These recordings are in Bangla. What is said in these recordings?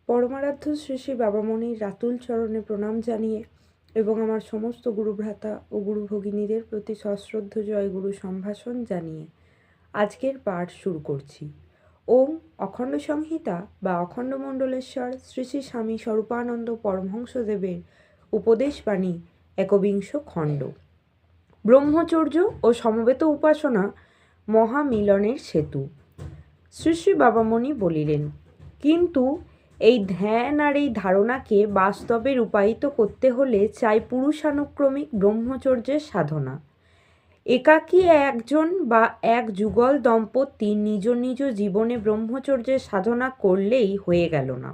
পরমারাধ্য শ্রী শ্রী বাবামণির রাতুল চরণে প্রণাম জানিয়ে এবং আমার সমস্ত গুরুভ্রাতা ও গুরু ভগিনীদের প্রতি সশ্রদ্ধ জয় গুরু সম্ভাষণ জানিয়ে আজকের পাঠ শুরু করছি। ওম অখণ্ড সংহিতা বা অখণ্ড মণ্ডলেশ্বর শ্রী শ্রী স্বামী স্বরূপানন্দ পরমহংসদেবের উপদেশবাণী একবিংশ খণ্ড। ব্রহ্মচর্য ও সমবেত উপাসনা মহামিলনের সেতু। শ্রী শ্রী বাবামণি বলিলেন, কিন্তু এই ধ্যান আর এই ধারণাকে বাস্তবে রূপায়িত করতে হলে চাই পুরুষানুক্রমিক ব্রহ্মচর্যের সাধনা। একাকী একজন বা এক যুগল দম্পতি নিজ নিজ জীবনে ব্রহ্মচর্যের সাধনা করলেই হয়ে গেল না।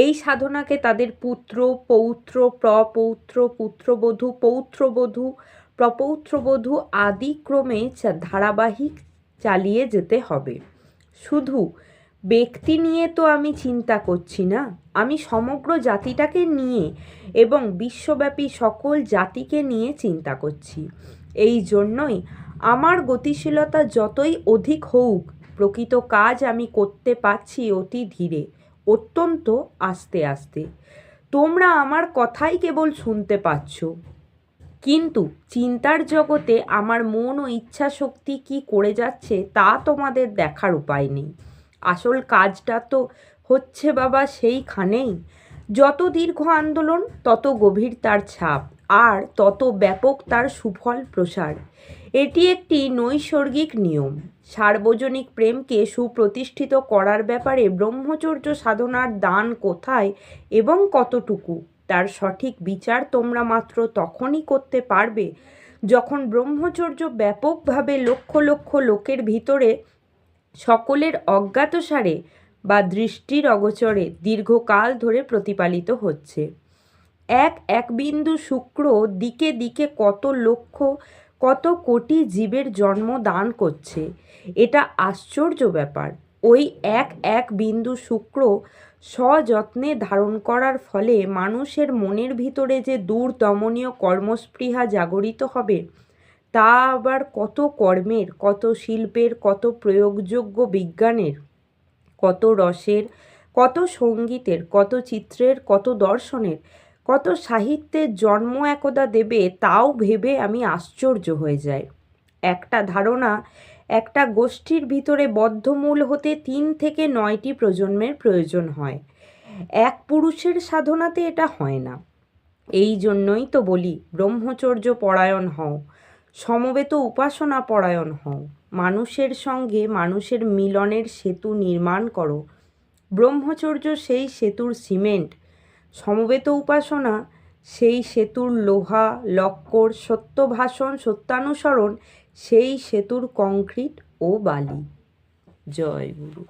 এই সাধনাকে তাদের পুত্র, পৌত্র, প্রপৌত্র, পুত্রবধূ, পৌত্রবধূ, প্রপৌত্রবধূ আদি ক্রমে ধারাবাহিক চালিয়ে যেতে হবে। শুধু ব্যক্তি নিয়ে তো আমি চিন্তা করছি না, আমি সমগ্র জাতিটাকে নিয়ে এবং বিশ্বব্যাপী সকল জাতিকে নিয়ে চিন্তা করছি। এই জন্যই আমার গতিশীলতা যতই অধিক হোক, প্রকৃত কাজ আমি করতে পারছি অতি ধীরে, অত্যন্ত আস্তে আস্তে। তোমরা আমার কথাই কেবল শুনতে পাচ্ছ, কিন্তু চিন্তার জগতে আমার মন ও ইচ্ছা শক্তি কী করে যাচ্ছে তা তোমাদের দেখার উপায় নেই। আসল কাজটা তো হচ্ছে বাবা সেইখানেই। যত দীর্ঘ আন্দোলন তত গভীর তার ছাপ, আর তত ব্যাপক তার সুফল প্রসার। এটি একটি নৈসর্গিক নিয়ম। সার্বজনিক প্রেমকে সুপ্রতিষ্ঠিত করার ব্যাপারে ব্রহ্মচর্য সাধনার দান কোথায় এবং কতটুকু, তার সঠিক বিচার তোমরা মাত্র তখনই করতে পারবে যখন ব্রহ্মচর্য ব্যাপকভাবে লক্ষ লক্ষ লোকের ভিতরে সকলের অজ্ঞাতসারে বা দৃষ্টির অগোচরে দীর্ঘকাল ধরে প্রতিপালিত হচ্ছে। এক বিন্দু শুক্র দিকে দিকে কত লক্ষ কত কোটি জীবের জন্ম দান করছে। এটা আশ্চর্য ব্যাপার। ওই এক বিন্দু শুক্র সযত্নে ধারণ করার ফলে মানুষের মনের ভিতরে যে দূরদমনীয় কর্মস্পৃহা জাগরিত হবে, তা আবার কত কর্মের, কত শিল্পের, কত প্রয়োগযোগ্য বিজ্ঞানের, কত রসের, কত সঙ্গীতের, কত চিত্রের, কত দর্শনের, কত সাহিত্যের জন্ম একদা দেবে, তাও ভেবে আমি আশ্চর্য হয়ে যাই। একটা ধারণা একটা গোষ্ঠীর ভিতরে বদ্ধমূল হতে 3 থেকে 9টি প্রজন্মের প্রয়োজন হয়। এক পুরুষের সাধনাতে এটা হয় না। এই জন্যই তো বলি, ব্রহ্মচর্য পরায়ণ হও, সমবেত উপাসনা পরায়ণ হও, মানুষের সঙ্গে মানুষের মিলনের সেতু নির্মাণ করো। ব্রহ্মচর্য সেই সেতুর সিমেন্ট, সমবেত উপাসনা সেই সেতুর লোহা লক্কর, সত্যভাষণ সত্যানুসরণ সেই সেতুর কংক্রিট ও বালি। জয় গুরু।